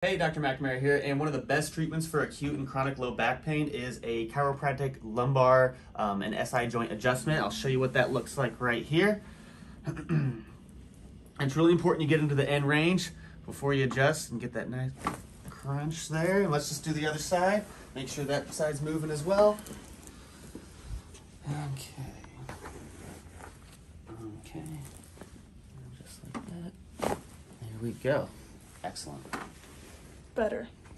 Hey, Dr. McNamara here, and one of the best treatments for acute and chronic low back pain is a chiropractic lumbar and SI joint adjustment. I'll show you what that looks like right here. It's really important you get into the end range before you adjust and get that nice crunch there. And let's just do the other side. Make sure that side's moving as well. Okay. Okay. Just like that. There we go. Excellent. Better.